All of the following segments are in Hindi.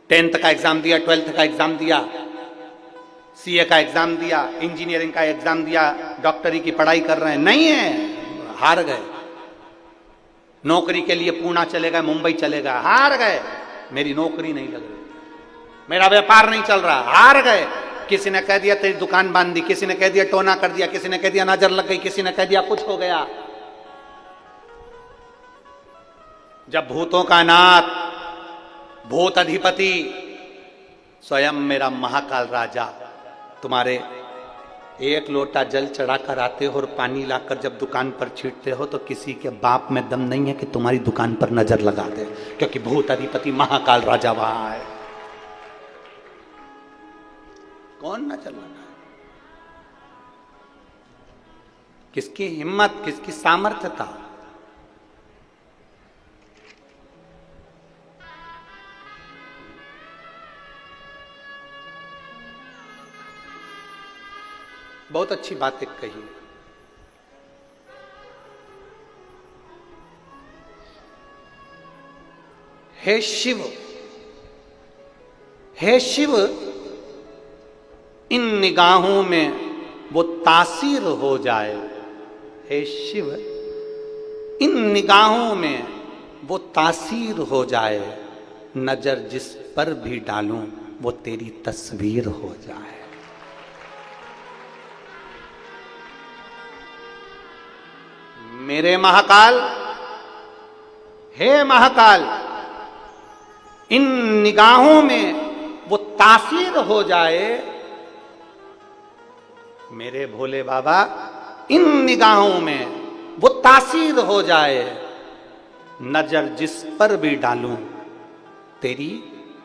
10th का एग्जाम दिया, 12th का एग्जाम दिया, सीए का एग्जाम दिया, इंजीनियरिंग का एग्जाम दिया, डॉक्टरी की पढ़ाई कर रहे हैं, नहीं है, हार गए। नौकरी के लिए पूना चले गए, मुंबई चले गए, हार गए। मेरी नौकरी नहीं लग रही, मेरा व्यापार नहीं चल रहा, हार गए। किसी ने कह दिया तेरी दुकान बांध दी, किसी ने कह दिया टोना कर दिया, किसी ने कह दिया नजर लग गई, किसी ने कह दिया कुछ हो गया। जब भूतों का नाथ, भूत अधिपति स्वयं मेरा महाकाल राजा तुम्हारे एक लोटा जल चढ़ाकर आते हो और पानी लाकर जब दुकान पर छींटते हो तो किसी के बाप में दम नहीं है कि तुम्हारी दुकान पर नजर लगा दे, क्योंकि भूत अधिपति महाकाल राजा वहां है। कौन नजर लगा? किसकी हिम्मत, किसकी सामर्थ्य था? बहुत अच्छी बात एक कही। हे शिव, हे शिव, इन निगाहों में वो तासीर हो जाए। हे शिव, इन निगाहों में वो तासीर हो जाए, नजर जिस पर भी डालूं वो तेरी तस्वीर हो जाए। मेरे महाकाल, हे महाकाल, इन निगाहों में वो तासीर हो जाए। मेरे भोले बाबा, इन निगाहों में वो तासीर हो जाए, नजर जिस पर भी डालूं तेरी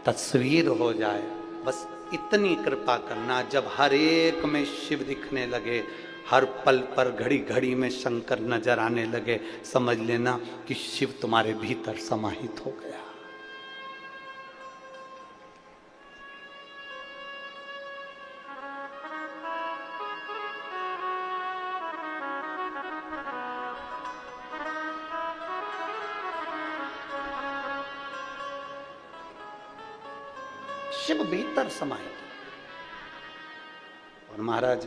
तस्वीर हो जाए। बस इतनी कृपा करना, जब हर एक में शिव दिखने लगे, हर पल पर घड़ी घड़ी में शंकर नजर आने लगे, समझ लेना कि शिव तुम्हारे भीतर समाहित हो गया। शिव भीतर समाहित। और महाराज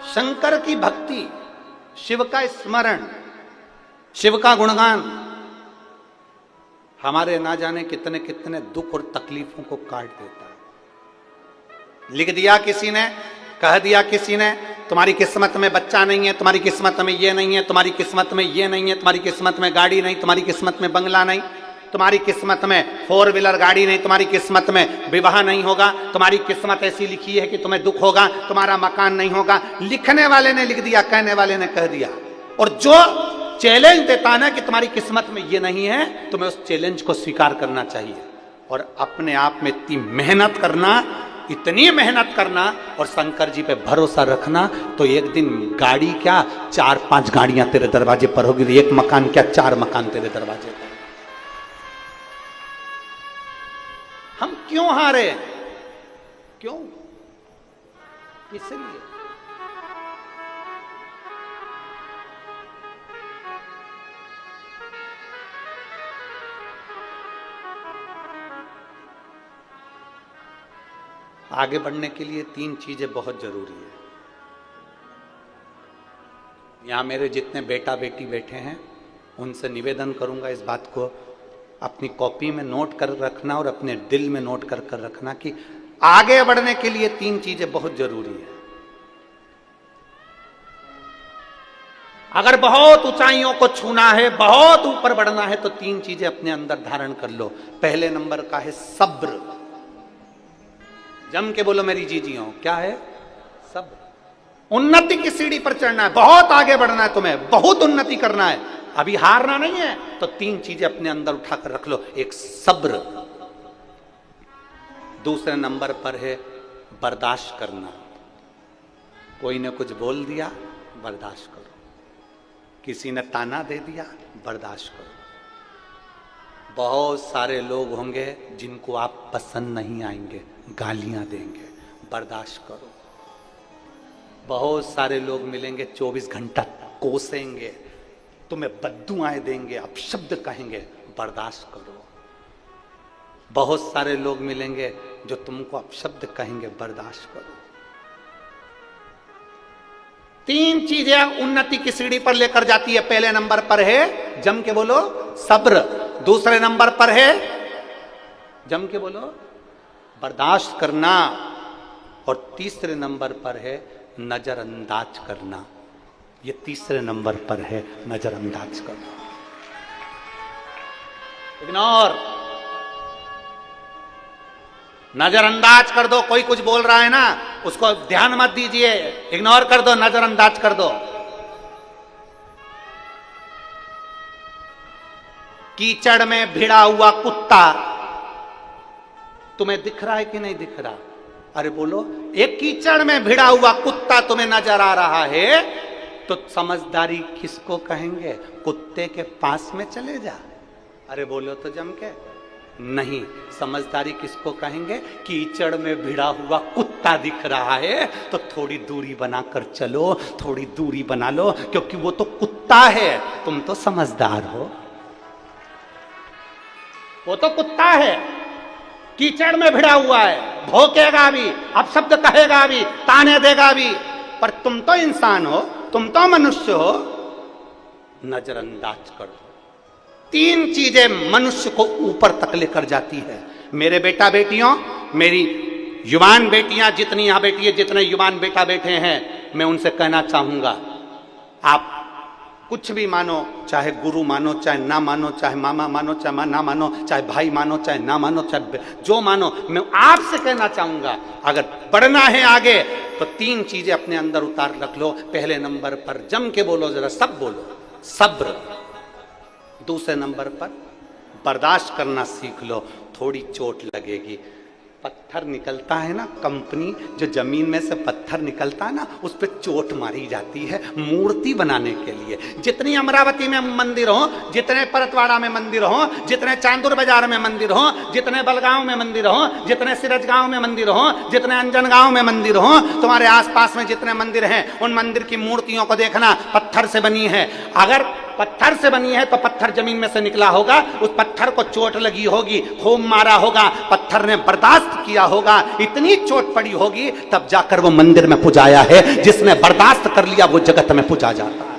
शंकर की भक्ति, शिव का स्मरण, शिव का गुणगान हमारे ना जाने कितने कितने दुख और तकलीफों को काट देता है। लिख दिया किसी ने, कह दिया किसी ने, तुम्हारी किस्मत में बच्चा नहीं है, तुम्हारी किस्मत में ये नहीं है, तुम्हारी किस्मत में ये नहीं है, तुम्हारी किस्मत में गाड़ी नहीं, तुम्हारी किस्मत में बंगला नहीं, तुम्हारी किस्मत में 4 व्हीलर गाड़ी नहीं, तुम्हारी किस्मत में विवाह नहीं होगा, तुम्हारी किस्मत ऐसी लिखी है कि तुम्हें दुख होगा, तुम्हारा मकान नहीं होगा। लिखने वाले ने लिख दिया, कहने वाले ने कह दिया। और जो चैलेंज देता ना कि तुम्हारी किस्मत में ये नहीं है, तुम्हें उस चैलेंज को स्वीकार करना चाहिए और अपने आप में इतनी मेहनत करना, इतनी मेहनत करना और शंकर जी पे भरोसा रखना, तो एक दिन गाड़ी क्या 4-5 गाड़ियां तेरे दरवाजे पर होगी, एक मकान क्या 4 मकान तेरे दरवाजे पर। हम क्यों हारे? क्यों? किस लिए? आगे बढ़ने के लिए 3 चीजें बहुत जरूरी है। यहां मेरे जितने बेटा बेटी बैठे हैं उनसे निवेदन करूंगा, इस बात को अपनी कॉपी में नोट कर रखना और अपने दिल में नोट कर कर रखना कि आगे बढ़ने के लिए 3 चीजें बहुत जरूरी है। अगर बहुत ऊंचाइयों को छूना है, बहुत ऊपर बढ़ना है, तो 3 चीजें अपने अंदर धारण कर लो। पहले नंबर का है सब्र। जम के बोलो मेरी जीजियों, क्या है? सब्र। उन्नति की सीढ़ी पर चढ़ना है, बहुत आगे बढ़ना है, तुम्हें बहुत उन्नति करना है, अभी हारना नहीं है, तो 3 चीजें अपने अंदर उठाकर रख लो। एक सब्र, दूसरे नंबर पर है बर्दाश्त करना। कोई ने कुछ बोल दिया, बर्दाश्त करो। किसी ने ताना दे दिया, बर्दाश्त करो। बहुत सारे लोग होंगे जिनको आप पसंद नहीं आएंगे, गालियां देंगे, बर्दाश्त करो। बहुत सारे लोग मिलेंगे 24 घंटा कोसेंगे, तुम्हें बद्दुआएं देंगे, अपशब्द कहेंगे, बर्दाश्त करो। बहुत सारे लोग मिलेंगे जो तुमको अपशब्द कहेंगे, बर्दाश्त करो। 3 चीजें उन्नति की सीढ़ी पर लेकर जाती है। पहले नंबर पर है, जम के बोलो, सब्र। दूसरे नंबर पर है, जम के बोलो, बर्दाश्त करना। और तीसरे नंबर पर है नजरअंदाज करना। ये तीसरे नंबर पर है, नजरअंदाज करना, इग्नोर, नजरअंदाज कर दो। कोई कुछ बोल रहा है ना, उसको ध्यान मत दीजिए, इग्नोर कर दो, नजरअंदाज कर दो। कीचड़ में भिड़ा हुआ कुत्ता तुम्हें दिख रहा है कि नहीं दिख रहा? अरे बोलो, एक कीचड़ में भिड़ा हुआ कुत्ता तुम्हें नजर आ रहा है तो समझदारी किसको कहेंगे? कुत्ते के पास में चले जा। अरे बोलो तो जम के, नहीं, समझदारी किसको कहेंगे? कीचड़ में भिड़ा हुआ कुत्ता दिख रहा है तो थोड़ी दूरी बनाकर चलो, थोड़ी दूरी बना लो, क्योंकि वो तो कुत्ता है, तुम तो समझदार हो। वो तो कुत्ता है, कीचड़ में भिड़ा हुआ है, भौंकेगा भी, अपशब्द कहेगा भी, ताने देगा भी, पर तुम तो इंसान हो, तुम तो मनुष्य हो। नजरअंदाज कर दो। 3 चीजें मनुष्य को ऊपर तक लेकर जाती है। मेरे बेटा बेटियों, मेरी युवान बेटियां जितनी यहां बैठी है, जितने युवान बेटा बैठे हैं, मैं उनसे कहना चाहूंगा, आप कुछ भी मानो, चाहे गुरु मानो, चाहे ना मानो, चाहे मामा मानो, चाहे ना मानो, चाहे भाई मानो, चाहे ना मानो, चाहे जो मानो, मैं आपसे कहना चाहूंगा, अगर बढ़ना है आगे तो 3 चीजें अपने अंदर उतार रख लो। पहले नंबर पर जम के बोलो, जरा सब बोलो, सब्र। दूसरे नंबर पर बर्दाश्त करना सीख लो, थोड़ी चोट लगेगी। पत्थर निकलता है ना, कंपनी जो जमीन में से पत्थर निकलता है ना, उस पर चोट मारी जाती है मूर्ति बनाने के लिए। जितनी अमरावती में मंदिर हो, जितने परतवाड़ा में मंदिर हो, जितने चांदुर बाजार में मंदिर हो, जितने बलगांव में मंदिर हो, जितने सिरजगांव में मंदिर हो, जितने अंजनगांव में मंदिर हो, तुम्हारे आसपास में जितने मंदिर हैं, उन मंदिर की मूर्तियों को देखना, पत्थर से बनी है। अगर पत्थर से बनी है तो पत्थर जमीन में से निकला होगा, उस पत्थर को चोट लगी होगी, खूब मारा होगा, पत्थर ने बर्दाश्त किया होगा, इतनी चोट पड़ी होगी, तब जाकर वो मंदिर में पुजाया है। जिसने बर्दाश्त कर लिया वो जगत में पूजा जाता है।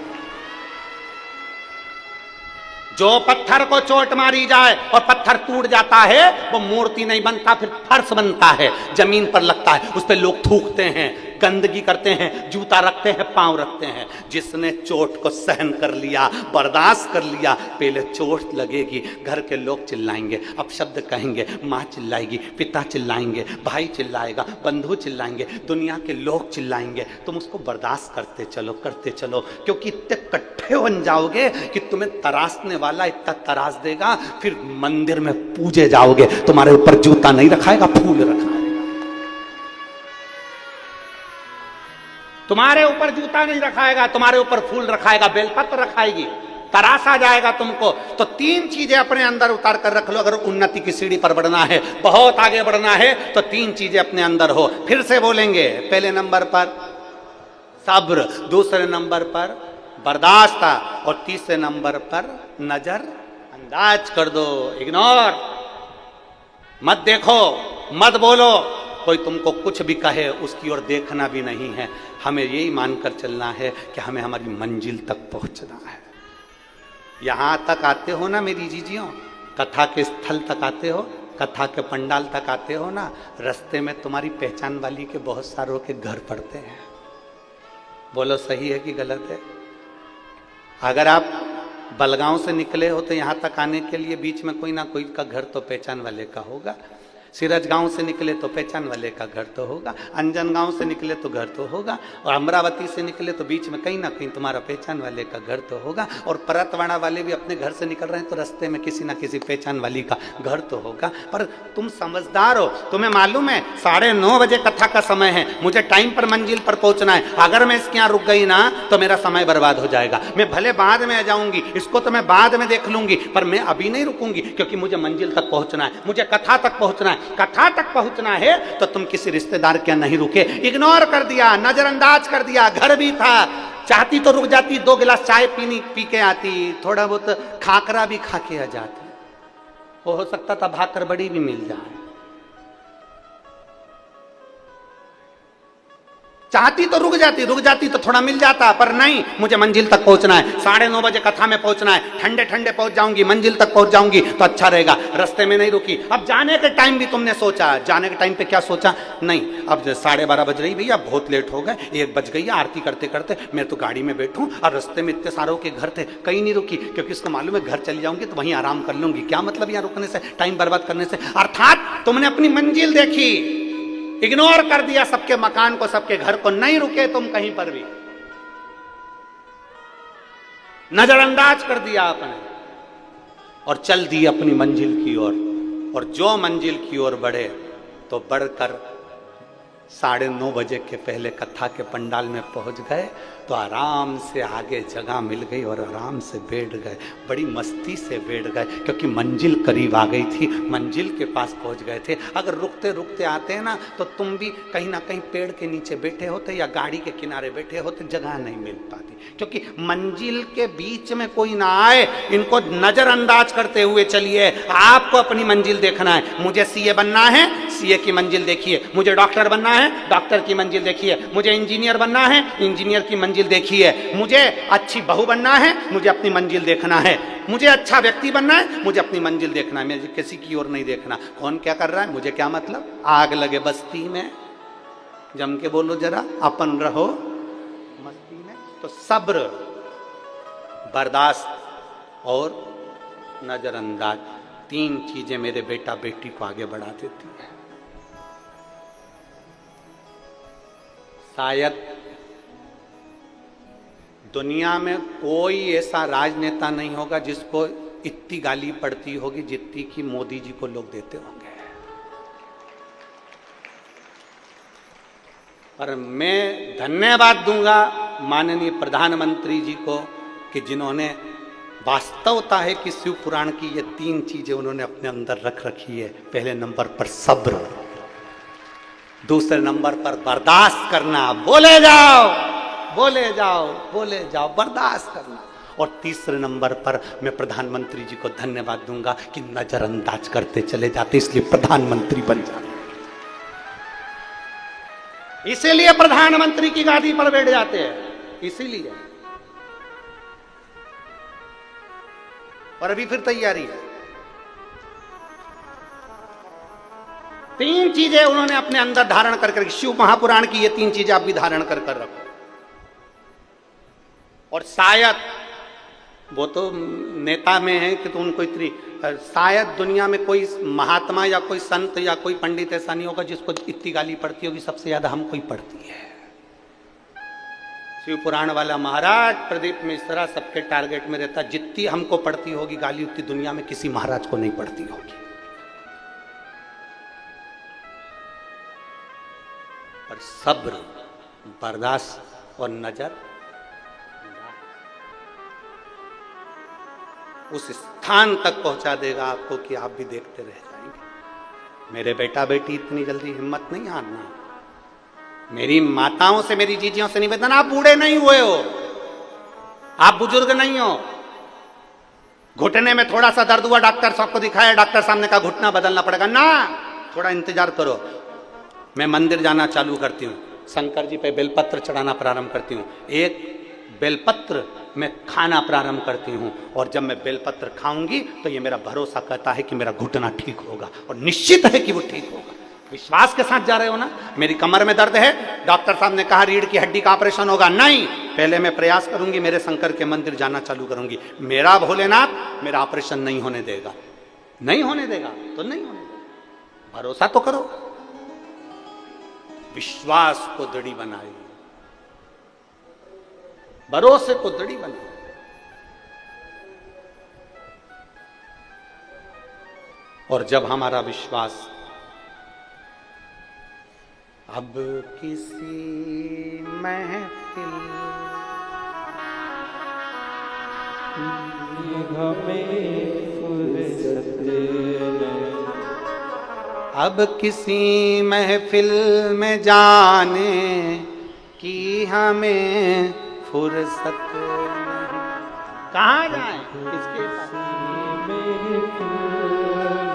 जो पत्थर को चोट मारी जाए और पत्थर टूट जाता है, वो मूर्ति नहीं बनता, फिर फर्श बनता है, जमीन पर लगता है, उस पर लोग थूकते हैं, गंदगी करते हैं, जूता रखते हैं, पांव रखते हैं। जिसने चोट को सहन कर लिया, बर्दाश्त कर लिया, पहले चोट लगेगी, घर के लोग चिल्लाएंगे, अपशब्द कहेंगे, माँ चिल्लाएगी, पिता चिल्लाएंगे, भाई चिल्लाएगा, बंधु चिल्लाएंगे, दुनिया के लोग चिल्लाएंगे, तुम उसको बर्दाश्त करते चलो, करते चलो, क्योंकि इतने कट्ठे बन जाओगे कि तुम्हें तराशने वाला इतना तराश देगा, फिर मंदिर में पूजे जाओगे, तुम्हारे ऊपर जूता नहीं रखाएगा, फूल रखाएगा। तुम्हारे ऊपर जूता नहीं रखाएगा, तुम्हारे ऊपर फूल रखाएगा, बेलपत्र रखाएगी, तरासा जाएगा तुमको। तो 3 चीजें अपने अंदर उतार कर रख लो। अगर उन्नति की सीढ़ी पर बढ़ना है, बहुत आगे बढ़ना है, तो 3 चीजें अपने अंदर हो। फिर से बोलेंगे, पहले नंबर पर सब्र, दूसरे नंबर पर बर्दाश्त, और तीसरे नंबर पर नजर अंदाज कर दो। इग्नोर मत देखो, मत बोलो, कोई तुमको कुछ भी कहे उसकी ओर देखना भी नहीं है। हमें यही मानकर चलना है कि हमें हमारी मंजिल तक पहुंचना है। यहां तक आते हो ना मेरी जीजियों, कथा के स्थल तक आते हो, कथा के पंडाल तक आते हो ना, रास्ते में तुम्हारी पहचान वाली के बहुत सारों के घर पड़ते हैं। बोलो सही है कि गलत है? अगर आप बलगांव से निकले हो तो यहां तक आने के लिए बीच में कोई ना कोई का घर तो पहचान वाले का होगा। सिरज गांव से निकले तो पहचान वाले का घर तो होगा, अंजन गांव से निकले तो घर तो होगा, और अमरावती से निकले तो बीच में कहीं ना कहीं तुम्हारा पहचान वाले का घर तो होगा, और परतवाड़ा वाले भी अपने घर से निकल रहे हैं तो रास्ते में किसी ना किसी पहचान वाली का घर तो होगा। पर तुम समझदार हो, तुम्हें मालूम है 9:30 बजे कथा का समय है, मुझे टाइम पर मंजिल पर पहुंचना है। अगर मैं इसके यहाँ रुक गई ना तो मेरा समय बर्बाद हो जाएगा। मैं भले बाद में आ जाऊंगी, इसको तो मैं बाद में देख लूंगी, पर मैं अभी नहीं रुकूंगी, क्योंकि मुझे मंजिल तक पहुंचना है, मुझे कथा तक पहुंचना है। कथा तक पहुंचना है तो तुम किसी रिश्तेदार के नहीं रुके, इग्नोर कर दिया, नजरअंदाज कर दिया। घर भी था, चाहती तो रुक जाती, 2 गिलास चाय पी के आती, थोड़ा बहुत खाकरा भी खा के आ जाती, हो सकता था भाकर बड़ी भी मिल जाए। चाहती तो रुक जाती तो थोड़ा मिल जाता, पर नहीं, मुझे मंजिल तक पहुंचना है। 9:30 बजे कथा में पहुंचना है, ठंडे ठंडे पहुंच जाऊंगी, मंजिल तक पहुंच जाऊंगी तो अच्छा रहेगा। रास्ते में नहीं रुकी। अब जाने के टाइम भी तुमने सोचा, जाने के टाइम पे क्या सोचा? नहीं, अब 12:30 बज रही, भैया बहुत लेट हो गए, 1 बज गई, आरती करते करते मैं तो गाड़ी में बैठूं, और रास्ते में इतने सारों के घर थे, कहीं नहीं रुकी, क्योंकि उसको मालूम है घर चली जाऊंगी तो वहीं आराम कर लूंगी। क्या मतलब यहाँ रुकने से, टाइम बर्बाद करने से? अर्थात तुमने अपनी मंजिल देखी, इग्नोर कर दिया सबके मकान को, सबके घर को, नहीं रुके तुम कहीं पर भी, नजरअंदाज कर दिया आपने और चल दी अपनी मंजिल की ओर। और जो मंजिल की ओर बढ़े तो बढ़कर 9:30 बजे के पहले कथा के पंडाल में पहुंच गए तो आराम से आगे जगह मिल गई और आराम से बैठ गए, बड़ी मस्ती से बैठ गए, क्योंकि मंजिल करीब आ गई थी, मंजिल के पास पहुंच गए थे। अगर रुकते रुकते आते ना तो तुम भी कहीं ना कहीं पेड़ के नीचे बैठे होते या गाड़ी के किनारे बैठे होते, जगह नहीं मिल पाती, क्योंकि मंजिल के बीच में कोई ना आए। इनको नजरअंदाज करते हुए चलिए, आपको अपनी मंजिल देखना है। मुझे सीए बनना है, सीए की मंजिल देखिए, मुझे डॉक्टर बनना है, डॉक्टर की मंजिल देखिए, मुझे इंजीनियर बनना है, इंजीनियर की मंजिल देखिए, मुझे अच्छी बहू बनना है, मुझे अपनी मंजिल देखना है, मुझे अच्छा व्यक्ति बनना है, मुझे अपनी मंजिल देखना है, मुझे किसी की ओर नहीं देखना। कौन क्या कर रहा है मुझे क्या मतलब? आग लगे बस्ती में, जम के बोलो जरा, अपन रहो मस्ती में। तो सब्र, बर्दाश्त और नजरअंदाज, 3 चीजें मेरे बेटा बेटी को आगे बढ़ा देती है। शायद दुनिया में कोई ऐसा राजनेता नहीं होगा जिसको इतनी गाली पड़ती होगी जितनी कि मोदी जी को लोग देते होंगे। पर मैं धन्यवाद दूंगा माननीय प्रधानमंत्री जी को कि जिन्होंने, वास्तवता है कि शिव पुराण की ये 3 चीजें उन्होंने अपने अंदर रख रखी है। पहले नंबर पर सब्र, दूसरे नंबर पर बर्दाश्त करना, बोले जाओ बोले जाओ बोले जाओ, बर्दाश्त करना, और तीसरे नंबर पर मैं प्रधानमंत्री जी को धन्यवाद दूंगा कि नजरअंदाज करते चले जाते, इसलिए प्रधानमंत्री बन जाते, इसीलिए प्रधानमंत्री की गादी पर बैठ जाते हैं, इसीलिए। और अभी फिर तैयारी है। 3 चीजें उन्होंने अपने अंदर धारण कर शिव महापुराण की ये 3 चीजें आप भी धारण कर रखो। और शायद वो तो नेता में है कि तो उनको इतनी, शायद दुनिया में कोई महात्मा या कोई संत या कोई पंडित ऐसा नहीं होगा जिसको इतनी गाली पड़ती होगी, सबसे ज्यादा हमको ही पड़ती है। शिव पुराण वाला महाराज प्रदीप मिश्रा सबके टारगेट में रहता, जितनी हमको पड़ती होगी गाली उतनी दुनिया में किसी महाराज को नहीं पड़ती होगी। पर सब्र, बर्दाश्त और नजर उस स्थान तक पहुंचा देगा आपको कि आप भी देखते रह जाएंगे। मेरे बेटा बेटी इतनी जल्दी हिम्मत नहीं हारना। मेरी माताओं से, मेरी जीजियों से निवेदन, आप बूढ़े नहीं हुए हो, आप बुजुर्ग नहीं हो। घुटने में थोड़ा सा दर्द हुआ, डॉक्टर साहब को दिखाया, डॉक्टर साहब ने कहा घुटना बदलना पड़ेगा, ना थोड़ा इंतजार करो। मैं मंदिर जाना चालू करती हूँ, शंकर जी पे बेलपत्र चढ़ाना प्रारंभ करती हूँ, एक बेलपत्र मैं खाना प्रारंभ करती हूँ, और जब मैं बेलपत्र खाऊंगी तो ये मेरा भरोसा करता है कि मेरा घुटना ठीक होगा, और निश्चित है कि वो ठीक होगा। विश्वास के साथ जा रहे हो ना? मेरी कमर में दर्द है, डॉक्टर साहब ने कहा रीढ़ की हड्डी का ऑपरेशन होगा, नहीं, पहले मैं प्रयास करूंगी, मेरे शंकर के मंदिर जाना चालू करूंगी, मेरा भोलेनाथ मेरा ऑपरेशन नहीं होने देगा, नहीं होने देगा तो नहीं होने देगा। भरोसा तो करो, विश्वास को दृढ़ बनाए, भरोसे को दृढ़ बनाए। और जब हमारा विश्वास अब किसी महफिल अब किसी महफिल में जाने की हमें फुर्सत नहीं। कहाँ जाए, किसके पास?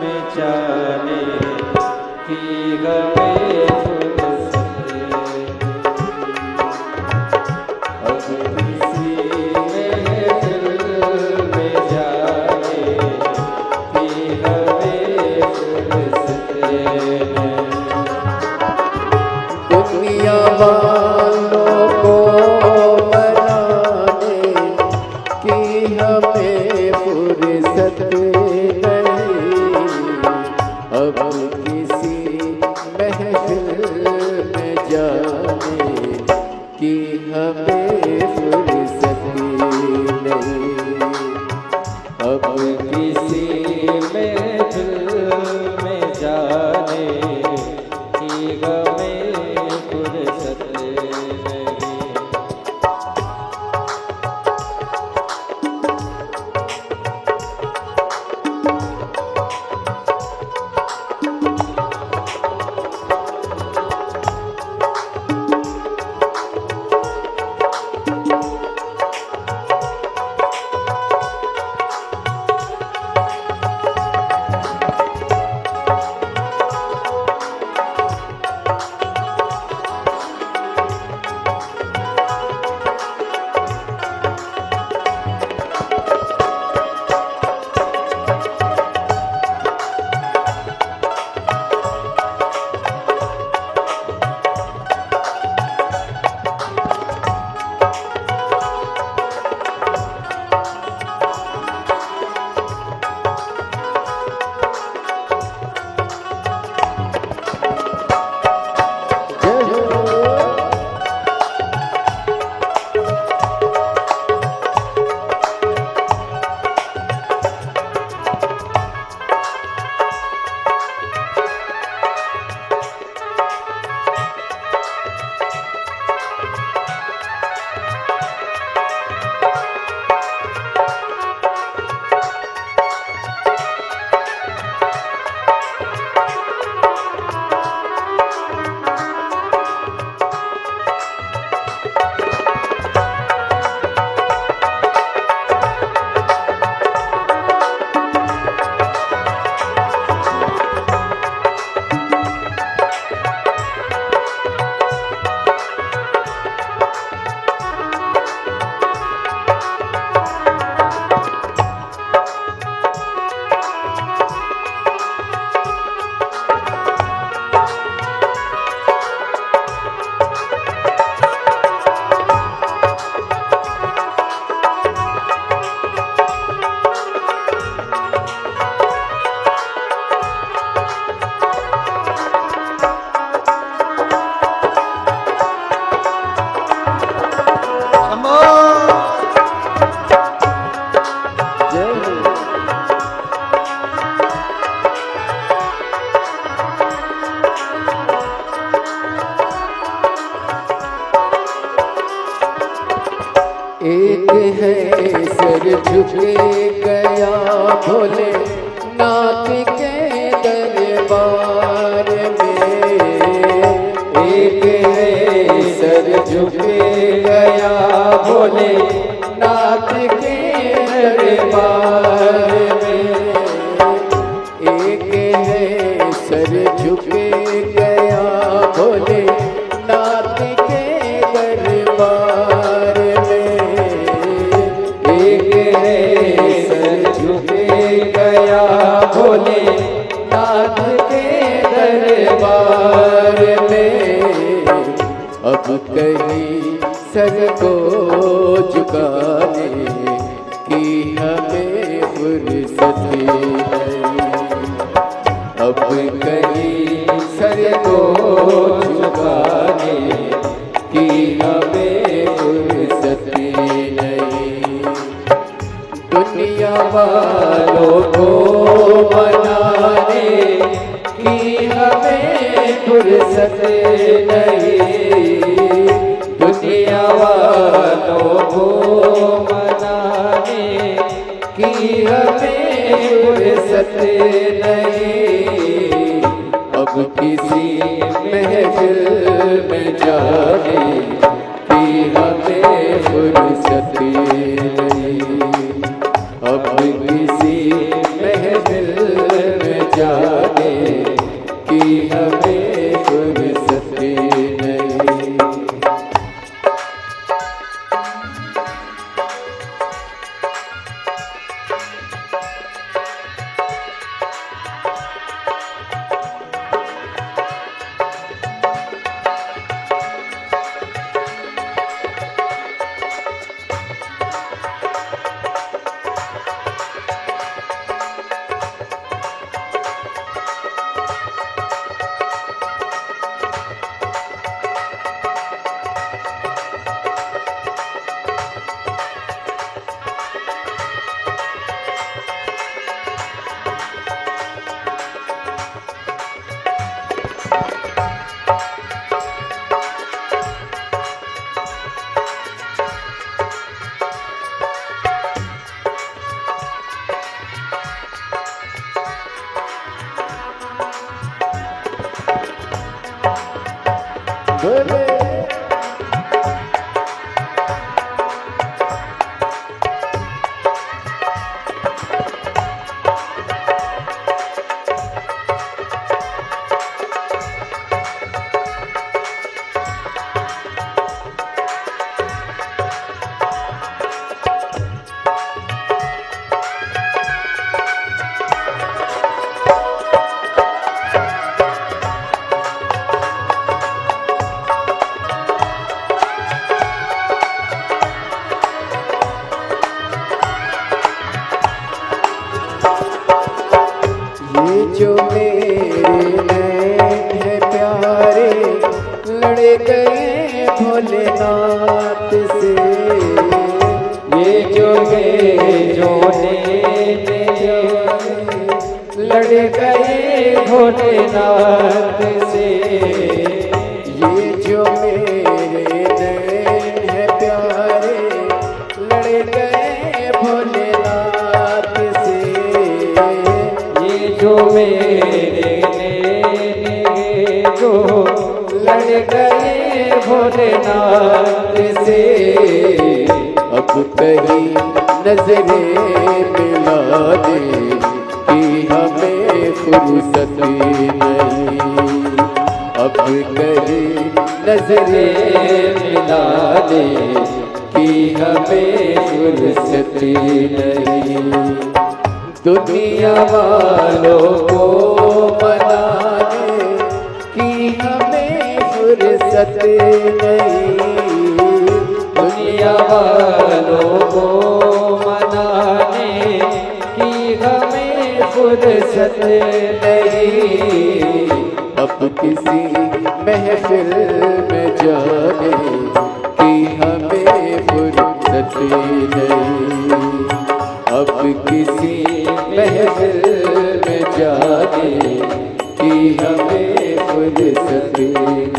में जाने की हमें फुर्सत, अब किसी महफिल में जाने की हमें फुर्सत नहीं। दुनिया वालों को मनाने की हमें फुर्सत नहीं, अब किसी महफिल में जाने की हमें फुर्सत नहीं, अब किसी महफिल में जाने की हमें फुर्सत नहीं। एक है सर झुके गया भोले नाथ के दरबार में, एक है सर झुके गया भोले नाथ के दरबार में, एक है सर झुके गया भोले नाथ के दरबार में, एक है सर झुके गया भोले नाथ के दरबार में। अब कहीं सर को झुकाने की हमें फुर्सत नहीं, अब अब कहीं सर को झुकाने की हमें फुर्सत नहीं। दुनिया वालों को मनाने की हमें फुर्सत नहीं। दुनिया वालों को मनाने की हमें फुर्सत नहीं। अब किसी महफिल में जाने की हमें फुर्सत नहीं। अब किसी महफिल में जाने की हमें फुर्सत नहीं। जो मेरे नैन है प्यारे लड़ गए भोलेनाथ से। ये जो नैन लड़ गए भोलेनाथ से। ये जो मेरे नैन है प्यारे लड़ गए भोलेनाथ से। जो मेरे जो लड़ गए भोलेनाथ से। अब कहीं नजरें मिला दे कि हमें फुर्सत नहीं। अब कहीं नजरें मिला दे कि हमें फुर्सत नहीं। दुनिया वालों को मनाने की हमें फुर्सत नहीं। दुनिया वालों को मनाने की हमें फुर्सत नहीं। अब किसी महफिल में जाने की हमें फुर्सत नहीं। अब किसी महफिल में जाने की हमें फुर्सत नहीं।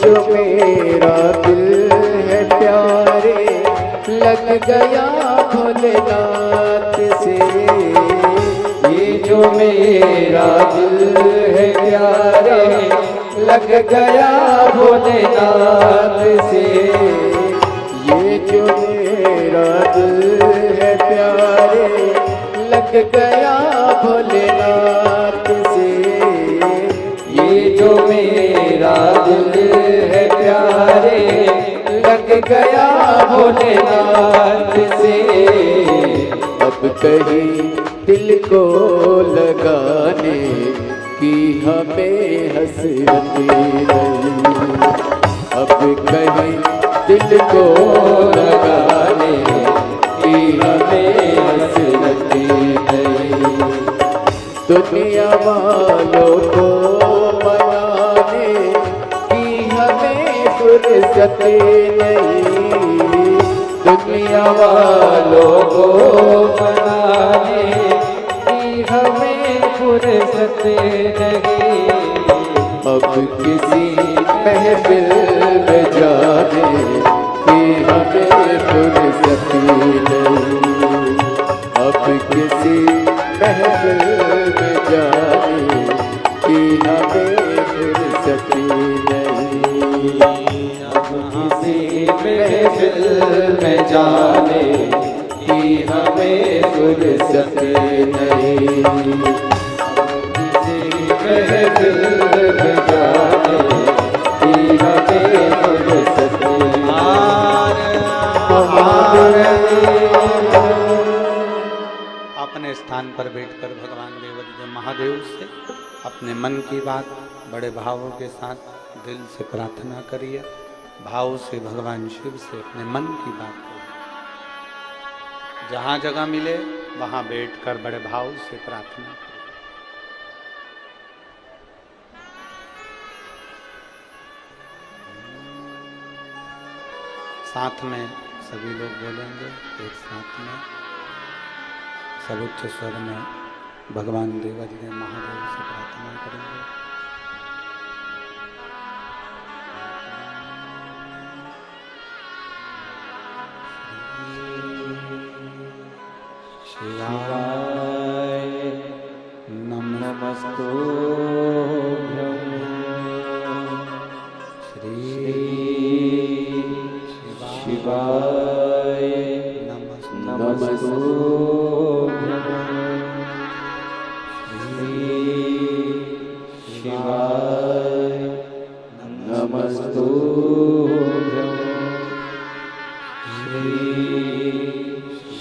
जो मेरा दिल है प्यारे लग गया भोलेनाथ से, ये जो मेरा दिल है प्यारे लग गया भोलेनाथ से, ये जो मेरा दिल है प्यारे लग गया भोलेनाथ से, ये जो मेरा दिल है प्यारे लग गया भोलेनाथ से। अब कहीं दिल को लगाने की हमें हसरत नहीं, अब कहीं दिल को लगाने की हमें हसरत नहीं, दुनिया वालों को मनाने की हमें फुर्सत नहीं, दुनिया वालों को मनाने की हमें फुर्सत नहीं, अब किसी महफिल में जाने की हमें फुर्सत नहीं, अब किसी महफिल में जाने की हमें फुर्सत नहीं, अब किसी महफिल में जाने की हमें फुर्सत नहीं, किसी महफिल में जाने की हमें फुर्सत अपने स्थान पर बैठकर भगवान देवाधिदेव महादेव से अपने मन की बात बड़े भावों के साथ दिल से प्रार्थना करिए, भाव से भगवान शिव से अपने मन की बात करिए, जहाँ जगह मिले वहाँ बैठकर बड़े भाव से प्रार्थना करिए। साथ में सभी लोग बोलेंगे, एक साथ में सब उच्च स्वर में भगवान देवाधिदेव महादेव से प्रार्थना करेंगे। शिवाय नमस्तुभ्यं, श्री शिवाय नमस्तुभ्यं, शिवाय नमस्तुभ्यं,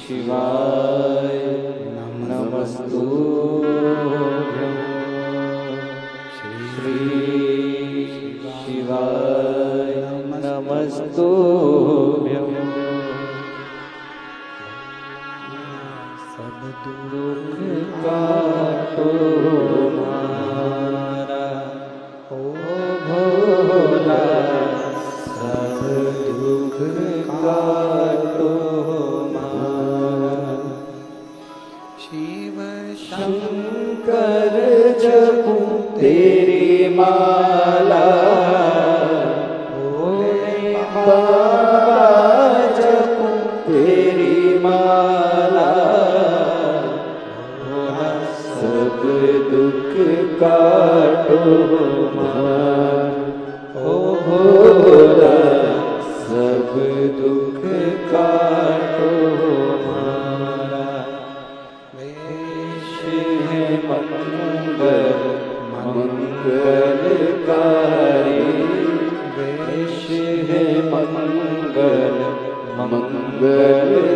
शिवाय नमस्तुभ्यं, शिवाय नमस्तुभ्यं, सब दुख काटो हमारा ओ भोला, सब दुख काटो हमारा, शिव शंकर जपूं तेरी माला, भोले बाबा जपूं तेरी माला, भोला सब दुख काटो हमारा, ओ भोला सब दुख काटो हमारा, वेश है मंगल मंगलकारी, वेश है मंगल मंगलकारी,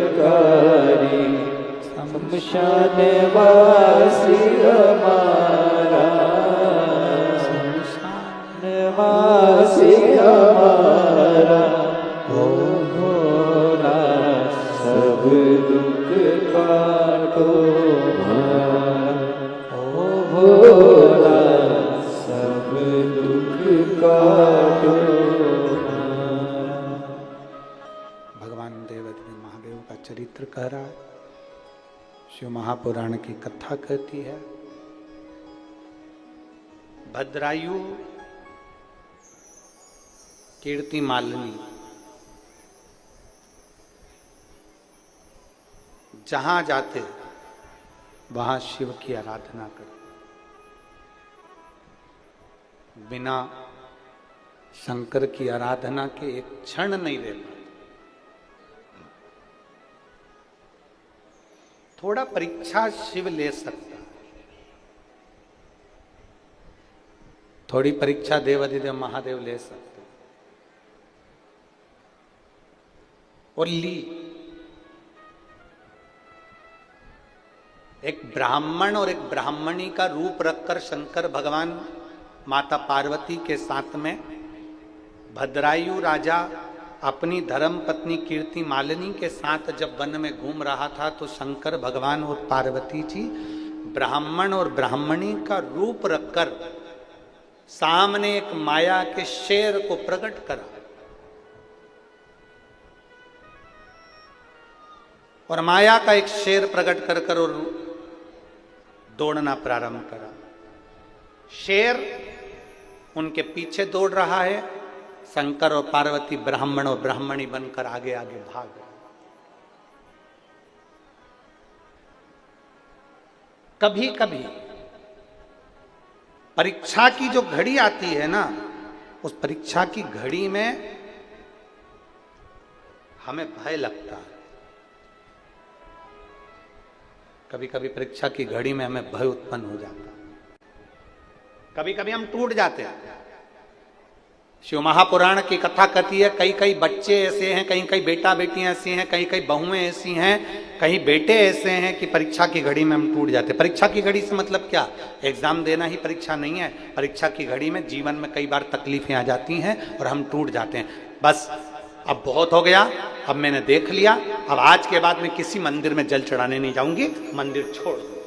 शमशान वासी हमारा, शमशान वासी हमारा, ओ भोला सब दुख काटो हमारा, ओ भोला सब दुख काटो हमारा। भगवान देवाधिदेव महादेव का चरित्र कह रहा है, शिव महापुराण की कथा कहती है, भद्रायु कीर्ति मालिनी, जहां जाते वहां शिव की आराधना करते, बिना शंकर की आराधना के एक क्षण नहीं रह पाते। थोड़ा परीक्षा शिव ले सकता, थोड़ी परीक्षा देवाधिदेव महादेव ले सकते, और ली। एक ब्राह्मण और एक ब्राह्मणी का रूप रखकर शंकर भगवान माता पार्वती के साथ में भद्रायु राजा अपनी धर्म पत्नी कीर्ति मालिनी के साथ जब वन में घूम रहा था, तो शंकर भगवान और पार्वती जी ब्राह्मण और ब्राह्मणी का रूप रखकर सामने एक माया के शेर को प्रकट करा और माया का एक शेर प्रकट कर कर और दौड़ना प्रारंभ करा। शेर उनके पीछे दौड़ रहा है, शंकर और पार्वती ब्राह्मण और ब्राह्मणी बनकर आगे आगे भाग रहे। कभी कभी परीक्षा की जो घड़ी आती है ना, उस परीक्षा की घड़ी में हमें भय लगता है। कभी कभी परीक्षा की घड़ी में हमें भय उत्पन्न हो जाता है, कभी कभी हम टूट जाते हैं। शिव महापुराण की कथा कहती है, कई कई बच्चे ऐसे हैं, कई कई बेटा बेटियां ऐसी हैं, कई कई बहुएं ऐसी हैं, कई बेटे ऐसे हैं कि परीक्षा की घड़ी में हम टूट जाते हैं। परीक्षा की घड़ी से मतलब क्या? एग्जाम देना ही परीक्षा नहीं है। परीक्षा की घड़ी में जीवन में कई बार तकलीफें आ जाती हैं और हम टूट जाते हैं। बस अब बहुत हो गया, अब मैंने देख लिया, अब आज के बाद मैं किसी मंदिर में जल चढ़ाने नहीं जाऊंगी, मंदिर छोड़ दो,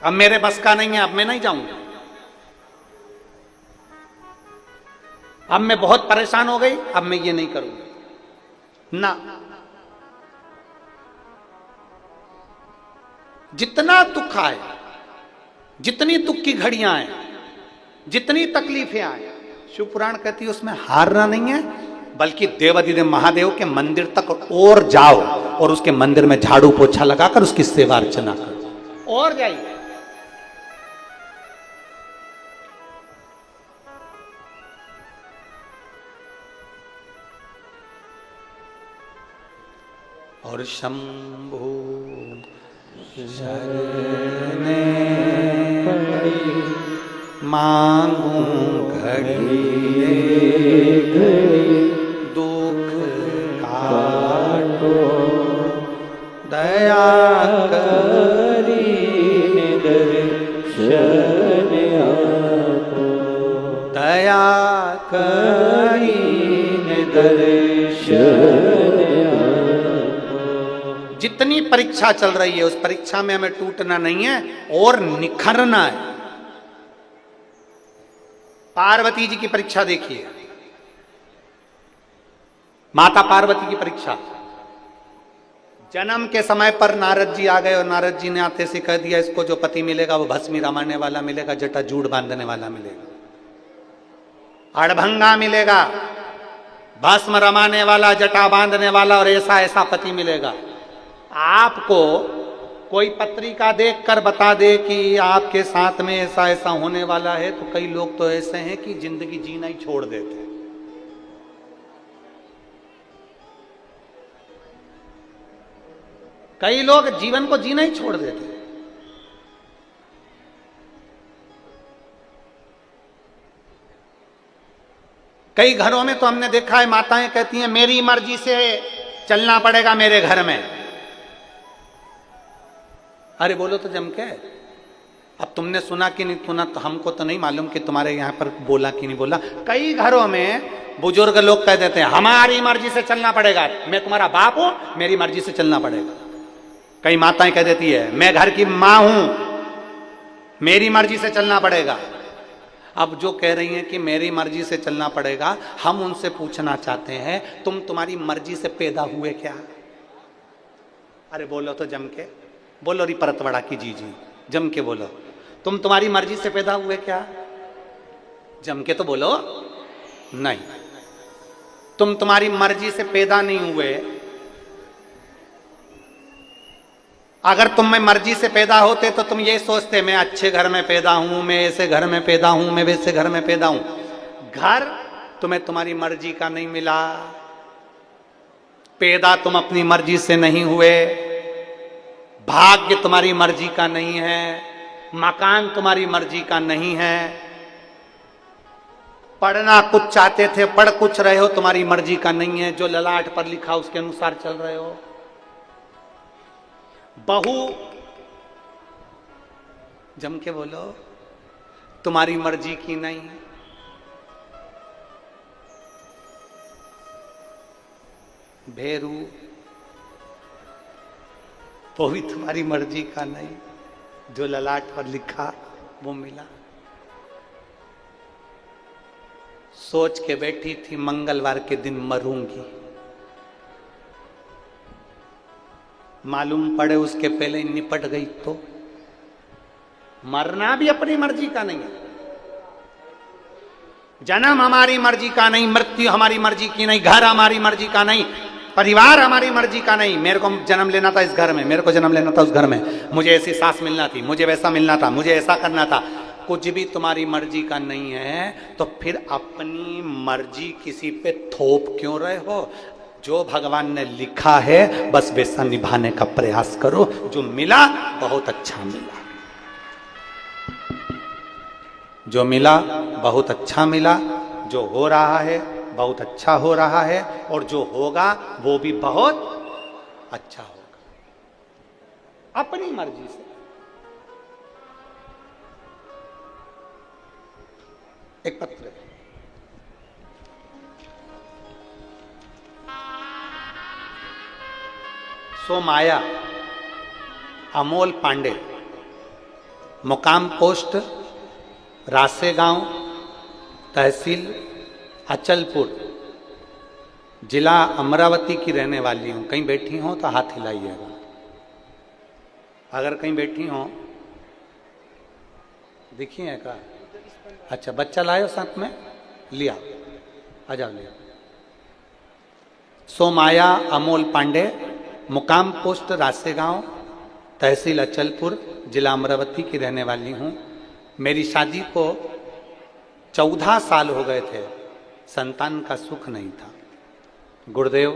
अब मेरे बस का नहीं है, अब मैं नहीं जाऊंगा, अब मैं बहुत परेशान हो गई, अब मैं ये नहीं करूंगा ना। जितना दुख आए, जितनी दुख की घड़ियां आए, जितनी तकलीफें आए, शिव पुराण कहती है उसमें हारना नहीं है, बल्कि देवाधिदेव महादेव के मंदिर तक और जाओ और उसके मंदिर में झाड़ू पोछा लगाकर उसकी सेवा अर्चना करो, और जाइए। और शंभु शरणे मांगू घड़ी दुख काटो, दया करी दर्शन आपो, दया करी दर्शन। जितनी परीक्षा चल रही है उस परीक्षा में हमें टूटना नहीं है और निखरना है। पार्वती जी की परीक्षा देखिए, माता पार्वती की परीक्षा। जन्म के समय पर नारद जी आ गए और नारद जी ने आते से कह दिया, इसको जो पति मिलेगा वो भस्मी रामाने वाला मिलेगा, जटा जूड़ बांधने वाला मिलेगा, अड़भंगा मिलेगा, भस्म रमाने वाला, जटा बांधने वाला, और ऐसा ऐसा पति मिलेगा। आपको कोई पत्रिका देखकर बता दे कि आपके साथ में ऐसा ऐसा होने वाला है, तो कई लोग तो ऐसे हैं कि जिंदगी जीना ही छोड़ देते हैं। कई लोग जीवन को जीना ही छोड़ देते हैं। कई घरों में तो हमने देखा है, माताएं कहती हैं मेरी मर्जी से चलना पड़ेगा मेरे घर में। अरे बोलो तो जम के, अब तुमने सुना कि नहीं सुना तो हमको तो नहीं मालूम कि तुम्हारे यहां पर बोला कि नहीं बोला। कई घरों में बुजुर्ग लोग कह देते हैं हमारी मर्जी से चलना पड़ेगा, मैं तुम्हारा बाप हूं, मेरी मर्जी से चलना पड़ेगा। कई माताएं कह देती है मैं घर की मां हूं, मेरी मर्जी से चलना पड़ेगा। अब जो कह रही हैं कि मेरी मर्जी से चलना पड़ेगा, हम उनसे पूछना चाहते हैं तुम्हारी मर्जी से पैदा हुए क्या? अरे बोलो तो जम के, बोलो री परतवाड़ा की जी जम के बोलो, तुम्हारी मर्जी से पैदा हुए क्या? जम के तो बोलो। नहीं, तुम तुम्हारी मर्जी से पैदा नहीं हुए। अगर तुम में मर्जी से पैदा होते तो तुम ये सोचते मैं अच्छे घर में पैदा हूं, मैं ऐसे घर में पैदा हूं, मैं वैसे घर में पैदा हूं। घर तुम्हें तुम्हारी मर्जी का नहीं मिला, पैदा तुम अपनी मर्जी से नहीं हुए, भाग्य तुम्हारी मर्जी का नहीं है, मकान तुम्हारी मर्जी का नहीं है, पढ़ना कुछ चाहते थे पढ़ कुछ रहे हो, तुम्हारी मर्जी का नहीं है, जो ललाट पर लिखा उसके अनुसार चल रहे हो। बहू, जम के बोलो, तुम्हारी मर्जी की नहीं। भेरू, वो भी तुम्हारी मर्जी का नहीं, जो ललाट पर लिखा वो मिला। सोच के बैठी थी मंगलवार के दिन मरूंगी, मालूम पड़े उसके पहले ही निपट गई तो। मरना भी अपनी मर्जी का नहीं है, जन्म हमारी मर्जी का नहीं, मृत्यु हमारी मर्जी की नहीं, घर हमारी मर्जी का नहीं, परिवार हमारी मर्जी का नहीं। मेरे को जन्म लेना था इस घर में, मेरे को जन्म लेना था उस घर में, मुझे ऐसी सास मिलना थी, मुझे वैसा मिलना था, मुझे ऐसा करना था। कुछ भी तुम्हारी मर्जी का नहीं है तो फिर अपनी मर्जी किसी पे थोप क्यों रहे हो? जो भगवान ने लिखा है बस वैसा निभाने का प्रयास करो। जो मिला बहुत अच्छा मिला, जो मिला बहुत अच्छा मिला, जो हो रहा है बहुत अच्छा हो रहा है, और जो होगा वो भी बहुत अच्छा होगा, अपनी मर्जी से। एक पत्र है, सोमाया अमोल पांडे, मुकाम पोस्ट रासेगांव, तहसील अचलपुर, जिला अमरावती की रहने वाली हूं। कहीं बैठी हो तो हाथ हिलाइएगा, अगर कहीं बैठी हो देखिए का। अच्छा, बच्चा लायो साथ में, लिया, आ जाओ लिया। सोमाया अमोल पांडे, मुकाम पोस्ट रासेगांव, तहसील अचलपुर, जिला अमरावती की रहने वाली हूं। मेरी शादी को 14 साल हो गए थे, संतान का सुख नहीं था। गुरुदेव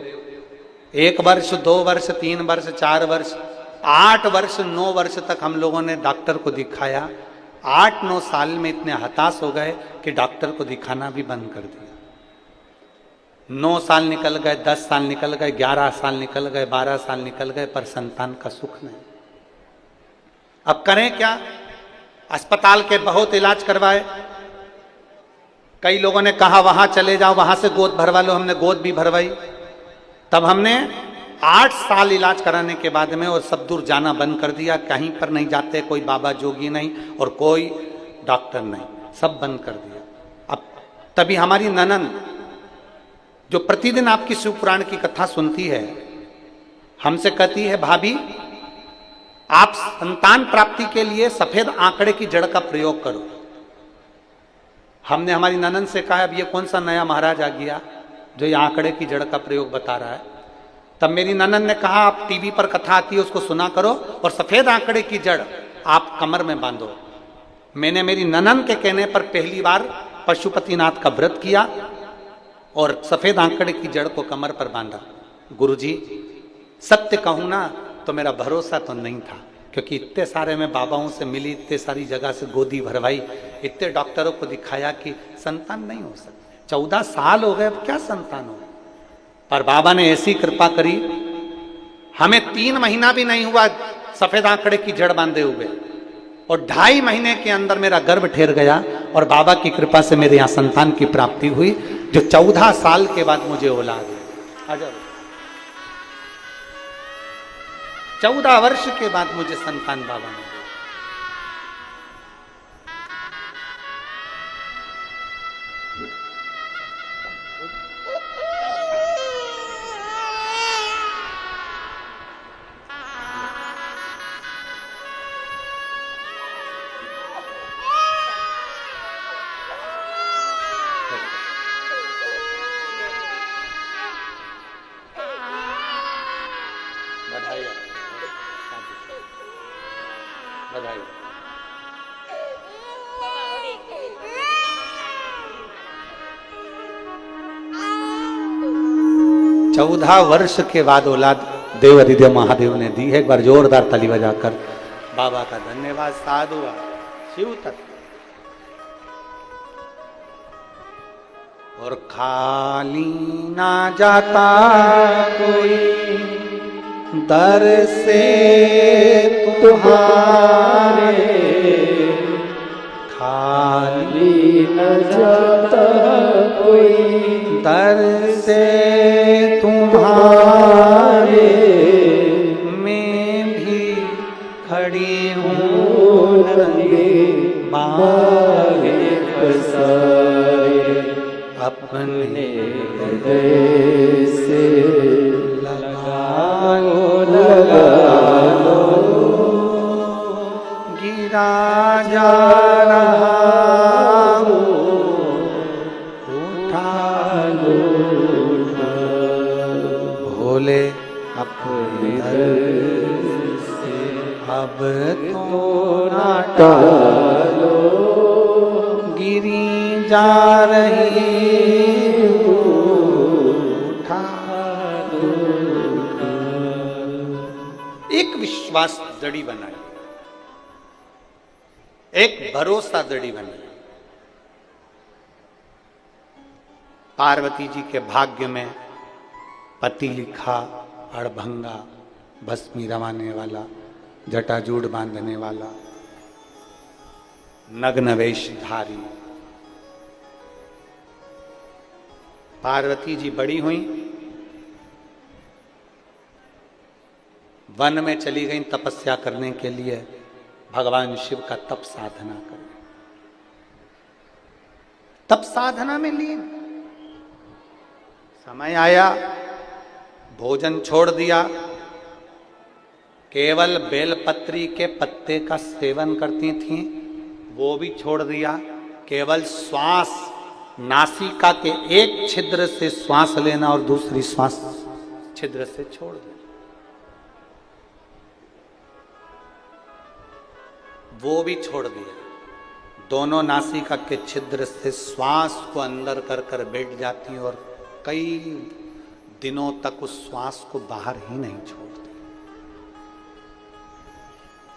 1 वर्ष 2 वर्ष 3 वर्ष 4 वर्ष 8 वर्ष 9 वर्ष तक हम लोगों ने डॉक्टर को दिखाया। 8-9 साल में इतने हताश हो गए कि डॉक्टर को दिखाना भी बंद कर दिया। 9 साल निकल गए, 10 साल निकल गए, 11 साल निकल गए, 12 साल निकल गए, पर संतान का सुख नहीं। अब करें क्या? अस्पताल के बहुत इलाज करवाए, कई लोगों ने कहा वहां चले जाओ, वहां से गोद भरवा लो, हमने गोद भी भरवाई। तब हमने 8 साल इलाज कराने के बाद में और सब दूर जाना बंद कर दिया, कहीं पर नहीं जाते, कोई बाबा जोगी नहीं और कोई डॉक्टर नहीं, सब बंद कर दिया। अब तभी हमारी ननद जो प्रतिदिन आपकी शिव पुराण की कथा सुनती है, हमसे कहती है भाभी आप संतान प्राप्ति के लिए सफेद आंकड़े की जड़ का प्रयोग करो। हमने हमारी ननद से कहा अब ये कौन सा नया महाराज आ गया जो ये आंकड़े की जड़ का प्रयोग बता रहा है। तब मेरी ननद ने कहा आप टीवी पर कथा आती है उसको सुना करो और सफेद आंकड़े की जड़ आप कमर में बांधो। मैंने मेरी ननद के कहने पर पहली बार पशुपतिनाथ का व्रत किया और सफेद आंकड़े की जड़ को कमर पर बांधा। गुरुजी सत्य कहूं ना तो मेरा भरोसा तो नहीं था, क्योंकि इतने सारे मैं बाबाओं से मिली, इतने सारी जगह से गोदी भरवाई, इतने डॉक्टरों को दिखाया कि संतान नहीं हो सकती। 14 साल हो गए, अब क्या संतान हो। पर बाबा ने ऐसी कृपा करी, हमें 3 महीना भी नहीं हुआ सफेद आंकड़े की जड़ बांधे हुए, और 2.5 महीने के अंदर मेरा गर्भ ठहर गया और बाबा की कृपा से मेरे यहाँ संतान की प्राप्ति हुई, जो 14 साल के बाद मुझे औलाद है। 14 वर्ष के बाद मुझे संतान बाबा ने दी। गए। 14 वर्ष के बाद औलाद देव अधिदेव महादेव ने दी है। एक बार जोरदार ताली बजाकर बाबा का धन्यवाद। साधु शिव तत्व। और खाली ना जाता कोई दर से तुम्हारे, खाली न जाता कोई दर से तुम्हारे, मैं भी खड़ी हूँ नंगे बागे पसारे, अपने हृदय से लगा लो, गिरा जा रहा हूँ, उठा लो, भोले अपने दर से अब तो ना टालो, गिरी जा रही हूँ, उठा लो। एक विश्वास दड़ी बनाई, एक भरोसा दड़ी बनाई। पार्वती जी के भाग्य में पति लिखा, अड़भंगा, भस्मी रवाने वाला, जटाजूड़ बांधने वाला, नग्न वेशधारी। पार्वती जी बड़ी हुई, वन में चली गई तपस्या करने के लिए, भगवान शिव का तप साधना करने। तप साधना में लीन। समय आया, भोजन छोड़ दिया, केवल बेलपत्री के पत्ते का सेवन करती थीं, वो भी छोड़ दिया। केवल श्वास, नासिका के एक छिद्र से श्वास लेना और दूसरी श्वास छिद्र से छोड़ देना, वो भी छोड़ दिया। दोनों नासिका के छिद्र से श्वास को अंदर कर कर बैठ जाती और कई दिनों तक उस श्वास को बाहर ही नहीं छोड़ती।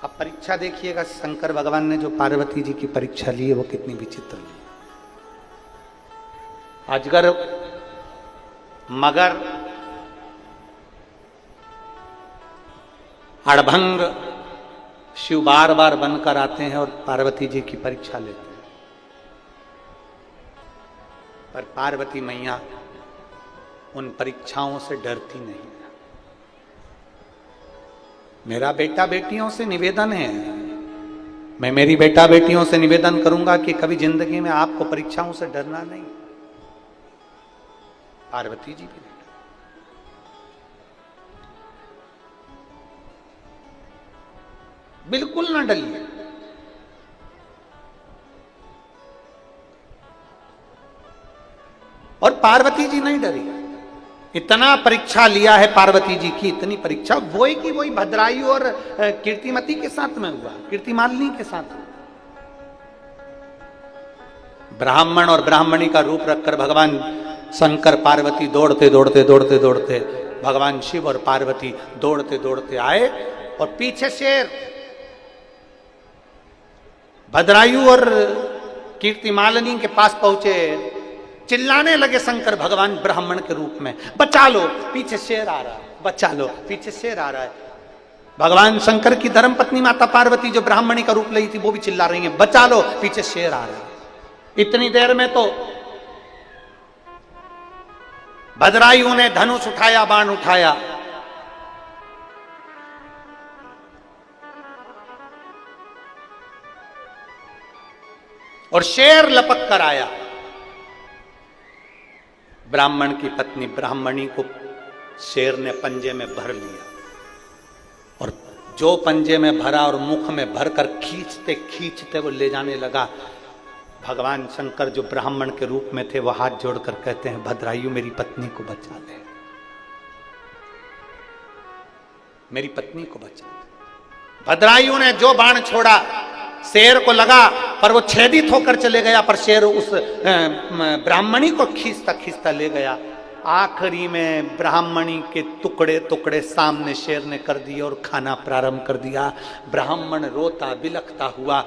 अब परीक्षा देखिएगा, शंकर भगवान ने जो पार्वती जी की परीक्षा ली है वो कितनी विचित्र ली। अजगर, मगर, अड़भंग शिव बार बार बनकर आते हैं और पार्वती जी की परीक्षा लेते हैं। पर पार्वती मैया उन परीक्षाओं से डरती नहीं। मेरा बेटा बेटियों से निवेदन है, मैं मेरी बेटा बेटियों से निवेदन करूंगा कि कभी जिंदगी में आपको परीक्षाओं से डरना नहीं। पार्वती जी भी नहीं, बिल्कुल ना डरिए। और पार्वती जी नहीं डरी। इतना परीक्षा लिया है पार्वती जी की, इतनी परीक्षा वही की वही भद्रायु और कीर्तिमती के साथ में हुआ, कीर्तिमालिनी के साथ। ब्राह्मण और ब्राह्मणी का रूप रखकर भगवान शंकर पार्वती दौड़ते दौड़ते दौड़ते दौड़ते, भगवान शिव और पार्वती दौड़ते दौड़ते आए और पीछे शेर। भद्रायु और कीर्तिमालिनी के पास पहुंचे, चिल्लाने लगे शंकर भगवान ब्राह्मण के रूप में, बचा लो पीछे शेर आ रहा है, बचा लो पीछे शेर आ रहा है। भगवान शंकर की धर्मपत्नी माता पार्वती जो ब्राह्मणी का रूप ली थी वो भी चिल्ला रही है, बचा लो पीछे शेर आ रहा है। इतनी देर में तो भद्रायु ने धनुष उठाया, बाण उठाया, और शेर लपक कर आया। ब्राह्मण की पत्नी ब्राह्मणी को शेर ने पंजे में भर लिया और जो पंजे में भरा और मुख में भरकर खींचते खींचते वो ले जाने लगा। भगवान शंकर जो ब्राह्मण के रूप में थे वो हाथ जोड़कर कहते हैं, भद्रायु मेरी पत्नी को बचा दे, मेरी पत्नी को बचा दे। भद्रायु ने जो बाण छोड़ा शेर को लगा, पर वो छेदित होकर चले गया, पर शेर उस ब्राह्मणी को खींचता खींचता ले गया। आखिरी में ब्राह्मणी के टुकड़े टुकड़े सामने शेर ने कर दिए और खाना प्रारंभ कर दिया। ब्राह्मण रोता बिलखता हुआ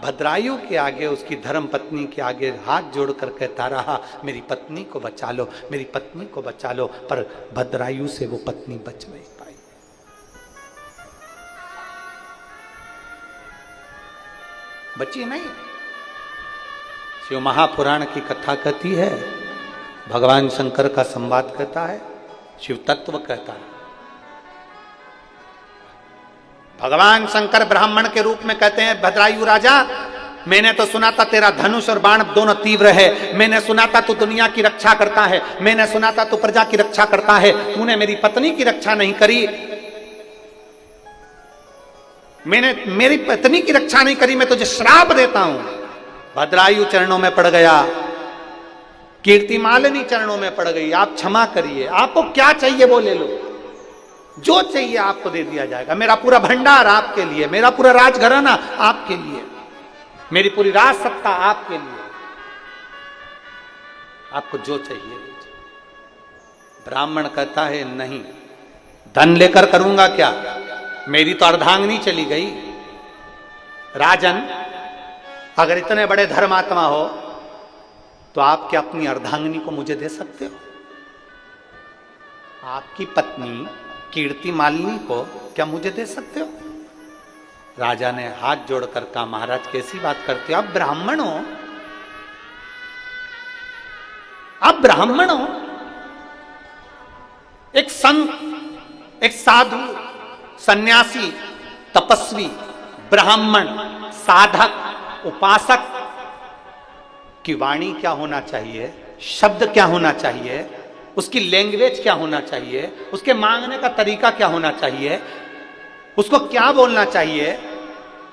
भद्रायु के आगे, उसकी धर्म पत्नी के आगे हाथ जोड़कर कहता रहा, मेरी पत्नी को बचा लो, मेरी पत्नी को बचा लो। पर भद्रायु से वो पत्नी बच नहीं पाई। बची नहीं। शिव महापुराण की कथा कहती है, भगवान शंकर का संवाद कहता है, शिव तत्व कहता है। भगवान शंकर ब्राह्मण के रूप में कहते हैं, भद्रायु राजा, मैंने तो सुना था तेरा धनुष और बाण दोनों तीव्र है, मैंने सुना था तू दुनिया की रक्षा करता है, मैंने सुना था तू प्रजा की रक्षा करता है, तूने मेरी पत्नी की रक्षा नहीं करी, मैंने मेरी पत्नी की रक्षा नहीं करी, मैं तुझे श्राप देता हूं। भद्रायु चरणों में पड़ गया, कीर्तिमालिनी चरणों में पड़ गई, आप क्षमा करिए, आपको क्या चाहिए वो ले लो, जो चाहिए आपको दे दिया जाएगा, मेरा पूरा भंडार आपके लिए, मेरा पूरा राजघराना आपके लिए, मेरी पूरी राज सत्ता आपके लिए, आपको जो चाहिए लीजिए। ब्राह्मण कहता है, नहीं, धन लेकर करूंगा क्या, मेरी तो अर्धांगिनी चली गई। राजन, अगर इतने बड़े धर्मात्मा हो तो आप क्या अपनी अर्धांगिनी को मुझे दे सकते हो? आपकी पत्नी कीर्तिमालिनी को क्या मुझे दे सकते हो? राजा ने हाथ जोड़कर कहा, महाराज कैसी बात करते हो, आप ब्राह्मण हो, आप ब्राह्मण हो, एक संत, एक साधु, सन्यासी, तपस्वी, ब्राह्मण, साधक, उपासक की वाणी क्या होना चाहिए, शब्द क्या होना चाहिए, उसकी लैंग्वेज क्या होना चाहिए, उसके मांगने का तरीका क्या होना चाहिए, उसको क्या बोलना चाहिए,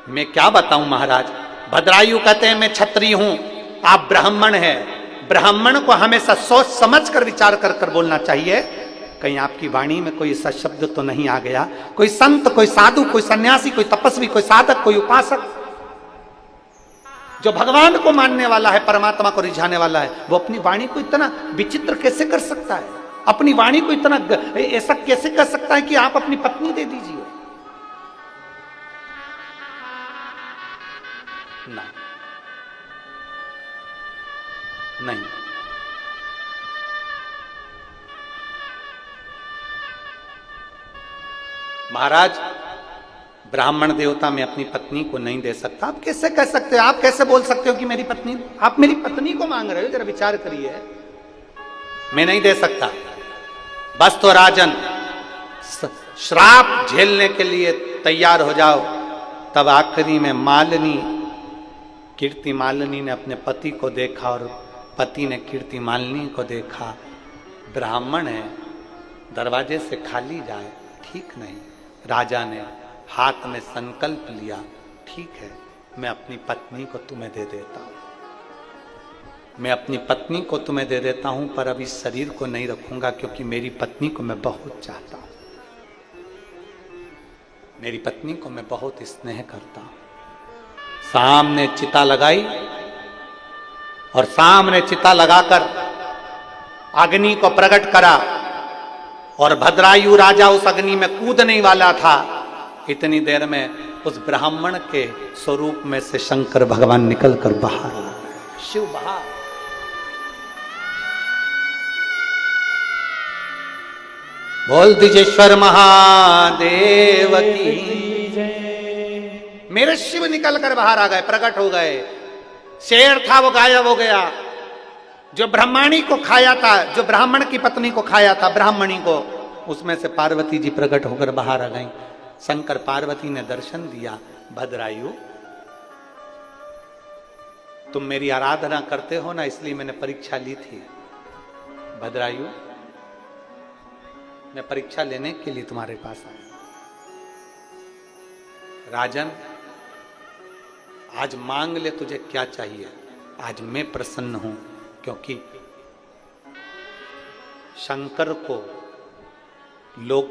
मैं क्या बताऊं महाराज। भद्रायु कहते हैं, मैं क्षत्रिय हूं, आप ब्राह्मण हैं, ब्राह्मण को हमेशा सोच समझ कर विचार कर कर बोलना चाहिए। कहीं आपकी वाणी में कोई ऐसा शब्द तो नहीं आ गया, कोई संत, कोई साधु, कोई सन्यासी, कोई तपस्वी, कोई साधक, कोई उपासक जो भगवान को मानने वाला है, परमात्मा को रिझाने वाला है, वो अपनी वाणी को इतना विचित्र कैसे कर सकता है, अपनी वाणी को इतना ऐसा कैसे कर सकता है कि आप अपनी पत्नी दे दीजिए? ना, नहीं। महाराज, ब्राह्मण देवता मैं अपनी पत्नी को नहीं दे सकता। आप कैसे कह सकते हो, आप कैसे बोल सकते हो कि मेरी पत्नी, आप मेरी पत्नी को मांग रहे हो? जरा विचार करिए, मैं नहीं दे सकता। बस तो राजन, श्राप झेलने के लिए तैयार हो जाओ। तब आखिरी में मालिनी, कीर्तिमालिनी ने अपने पति को देखा और पति ने कीर्तिमालिनी को देखा। ब्राह्मण है, दरवाजे से खाली जाए, ठीक नहीं। राजा ने हाथ में संकल्प लिया, ठीक है, मैं अपनी पत्नी को तुम्हें दे देता हूं, मैं अपनी पत्नी को तुम्हें दे देता हूं, पर अभी शरीर को नहीं रखूंगा, क्योंकि मेरी पत्नी को मैं बहुत चाहता हूं, मेरी पत्नी को मैं बहुत स्नेह करता हूं। सामने चिता लगाई और सामने चिता लगाकर अग्नि को प्रकट करा, और भद्रायु राजा उस अग्नि में कूदने वाला था। इतनी देर में उस ब्राह्मण के स्वरूप में से शंकर भगवान निकलकर बाहर आ, शिव बाहर। बोल दीजेश्वर महादेव की। मेरे शिव निकलकर बाहर आ गए, प्रकट हो गए। शेर था वो गायब हो गया, जो ब्राह्मणी को खाया था, जो ब्राह्मण की पत्नी को खाया था, ब्राह्मणी को, उसमें से पार्वती जी प्रकट होकर बाहर आ गई। शंकर पार्वती ने दर्शन दिया, भद्रायु तुम मेरी आराधना करते हो ना, इसलिए मैंने परीक्षा ली थी। भद्रायु, मैं परीक्षा लेने के लिए तुम्हारे पास आया। राजन, आज मांग ले, तुझे क्या चाहिए। आज मैं प्रसन्न हूं, क्योंकि शंकर को लोग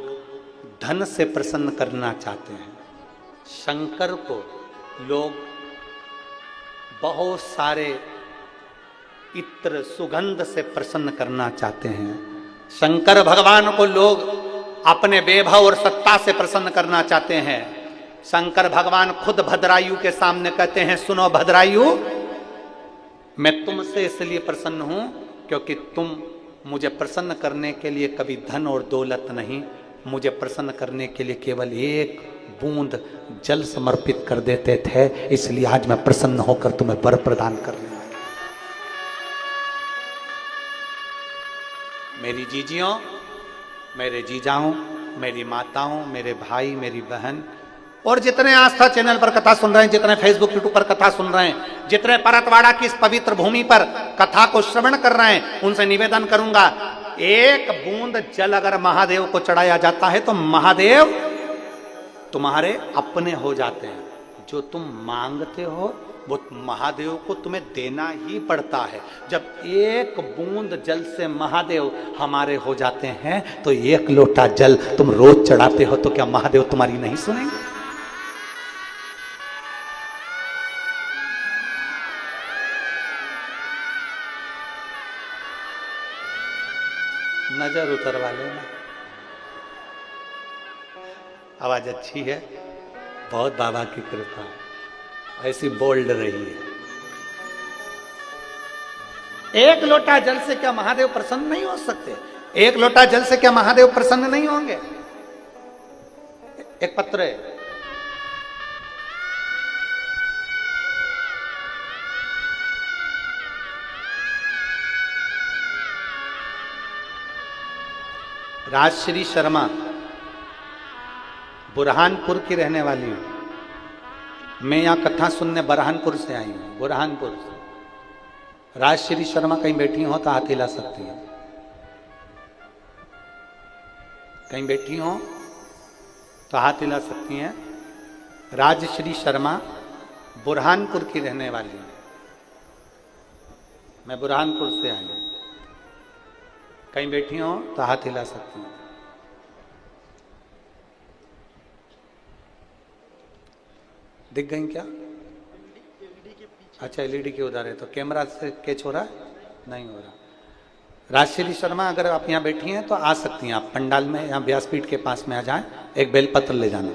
धन से प्रसन्न करना चाहते हैं, शंकर को लोग बहुत सारे इत्र सुगंध से प्रसन्न करना चाहते हैं। शंकर भगवान को लोग अपने वैभव और सत्ता से प्रसन्न करना चाहते हैं। शंकर भगवान खुद भद्रायु के सामने कहते हैं, सुनो भद्रायु, मैं तुमसे इसलिए प्रसन्न हूं क्योंकि तुम मुझे प्रसन्न करने के लिए कभी धन और दौलत नहीं, मुझे प्रसन्न करने के लिए केवल एक बूंद जल समर्पित कर देते थे, इसलिए आज मैं प्रसन्न होकर तुम्हें वर प्रदान कर रहा हूं। मेरी जीजियों, मेरे जीजाओं, मेरी माताओं, मेरे भाई, मेरी बहन और जितने आस्था चैनल पर कथा सुन रहे हैं, जितने फेसबुक यूट्यूब पर कथा सुन रहे हैं, जितने परतवाड़ा की इस पवित्र भूमि पर कथा को श्रवण कर रहे हैं, उनसे निवेदन करूंगा, एक बूंद जल अगर महादेव को चढ़ाया जाता है तो महादेव तुम्हारे अपने हो जाते हैं। जो तुम मांगते हो वो महादेव को तुम्हें देना ही पड़ता है। जब एक बूंद जल से महादेव हमारे हो जाते हैं तो एक लोटा जल तुम रोज चढ़ाते हो तो क्या महादेव तुम्हारी नहीं सुनेंगे? नजर उतरवा लेना। आवाज अच्छी है, बहुत बाबा की कृपा है, ऐसी बोल्ड रही है। एक लोटा जल से क्या महादेव प्रसन्न नहीं हो सकते? एक लोटा जल से क्या महादेव प्रसन्न नहीं होंगे? एक पत्र है, राजश्री शर्मा, बुरहानपुर की रहने वाली हूं मैं। यहां कथा सुनने बुरहानपुर से आई हूं, बुरहानपुर से। राजश्री शर्मा कहीं बैठी हो तो हाथ हिला सकती है, कहीं बैठी हो तो हाथ हिला सकती हैं। राजश्री शर्मा बुरहानपुर की रहने वाली हूं मैं, बुरहानपुर से आई हूं, कहीं बैठी हो तो हाथ हिला सकती हैं। दिख गई क्या? अच्छा, एलईडी के उधर है तो कैमरा से कैच हो रहा है? नहीं हो रहा। राजश्री शर्मा, अगर आप यहाँ बैठी हैं तो आ सकती हैं आप पंडाल में, यहाँ व्यासपीठ के पास में आ जाएं, एक बेलपत्र ले जाना,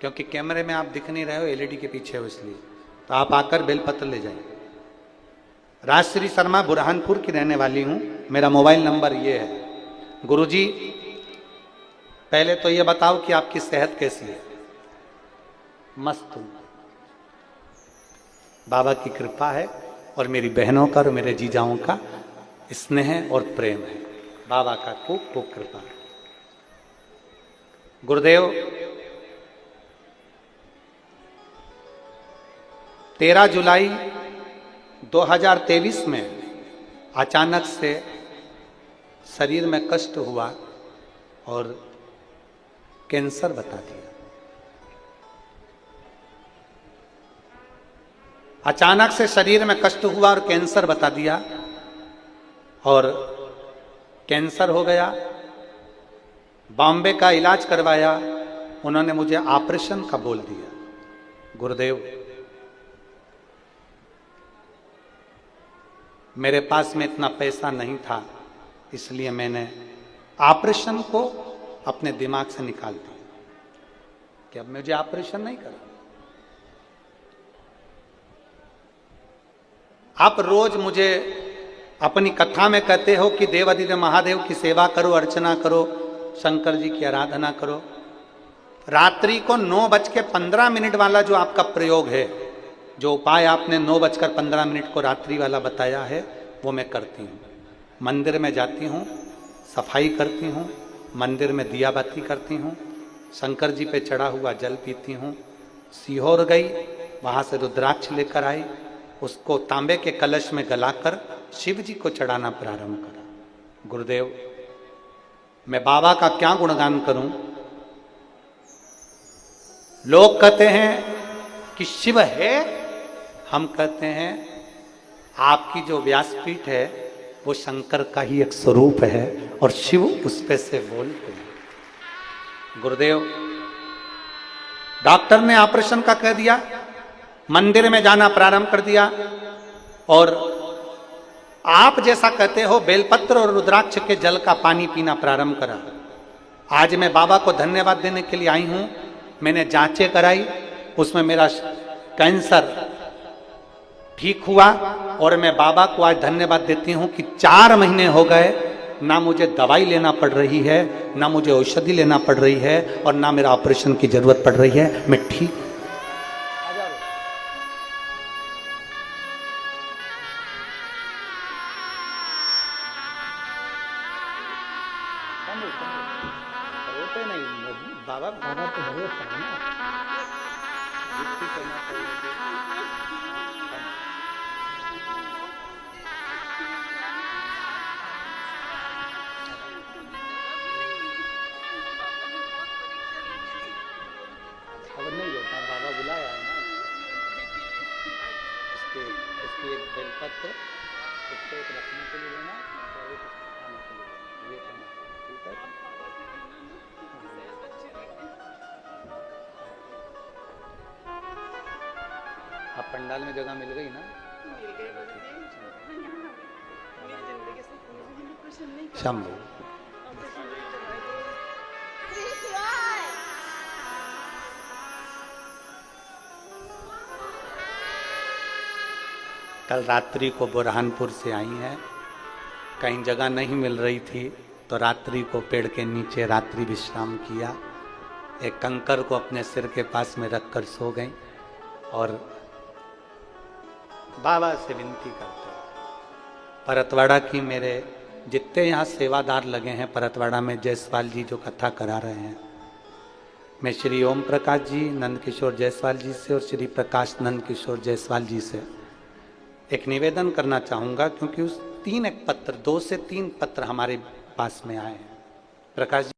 क्योंकि कैमरे में आप दिख नहीं रहे हो, एलईडी के पीछे हो, इसलिए तो आप आकर बेलपत्र ले जाएं। राजश्री शर्मा बुरहानपुर की रहने वाली हूँ। मेरा मोबाइल नंबर ये है। गुरुजी, पहले तो ये बताओ कि आपकी सेहत कैसी है? मस्त हूं, बाबा की कृपा है और मेरी बहनों का और मेरे जीजाओं का स्नेह और प्रेम है। बाबा का खूब खूब कृपा है। गुरुदेव, 13 जुलाई 2023 में अचानक से शरीर में कष्ट हुआ और कैंसर बता दिया। अचानक से शरीर में कष्ट हुआ और कैंसर बता दिया, और कैंसर हो गया। बॉम्बे का इलाज करवाया, उन्होंने मुझे ऑपरेशन का बोल दिया। गुरुदेव, मेरे पास में इतना पैसा नहीं था, इसलिए मैंने ऑपरेशन को अपने दिमाग से निकाल दिया कि अब मुझे ऑपरेशन नहीं करना। आप रोज मुझे अपनी कथा में कहते हो कि देवाधिदेव महादेव की सेवा करो, अर्चना करो, शंकर जी की आराधना करो। रात्रि को 9:15 वाला जो आपका प्रयोग है, जो उपाय आपने 9:15 को रात्रि वाला बताया है, वो मैं करती हूँ। मंदिर में जाती हूँ, सफाई करती हूँ, मंदिर में दिया बाती करती हूँ, शंकर जी पे चढ़ा हुआ जल पीती हूँ। सीहोर गई, वहाँ से रुद्राक्ष लेकर आई, उसको तांबे के कलश में गलाकर शिव जी को चढ़ाना प्रारंभ करा। गुरुदेव, मैं बाबा का क्या गुणगान करूं? लोग कहते हैं कि शिव है, हम कहते हैं आपकी जो व्यासपीठ है वो शंकर का ही एक स्वरूप है और शिव उस पे से बोलते हैं। गुरुदेव, डॉक्टर ने ऑपरेशन का कह दिया, मंदिर में जाना प्रारंभ कर दिया, और आप जैसा कहते हो बेलपत्र और रुद्राक्ष के जल का पानी पीना प्रारंभ करा। आज मैं बाबा को धन्यवाद देने के लिए आई हूं। मैंने जांचें कराई, उसमें मेरा कैंसर ठीक हुआ, और मैं बाबा को आज धन्यवाद देती हूं कि 4 महीने हो गए, ना मुझे दवाई लेना पड़ रही है, ना मुझे औषधि लेना पड़ रही है, और ना मेरा ऑपरेशन की जरूरत पड़ रही है। मैं ठीक। बाबा बाबा तो भरोसा है ना। अब नहीं होता, बाबा बुलाया है ना। इसके एक बेलपत्र उसको एक रखने के लिए लेना और एक खाने के लिए ये करना, ठीक है। अब पंडाल में जगह मिल गई ना। शंभू कल रात्रि को बुरहानपुर से आई हैं। कहीं जगह नहीं मिल रही थी तो रात्रि को पेड़ के नीचे रात्रि विश्राम किया। एक कंकर को अपने सिर के पास में रखकर सो गई और बाबा से विनती करते, परतवाड़ा की मेरे जितने यहाँ सेवादार लगे हैं परतवाड़ा में, जायसवाल जी जो कथा करा रहे हैं, मैं श्री ओम प्रकाश जी, नंद किशोर जायसवाल जी से और श्री प्रकाश नंद किशोर जायसवाल जी से एक निवेदन करना चाहूँगा, क्योंकि उस 2 से 3 पत्र हमारे पास में आए हैं। प्रकाश जी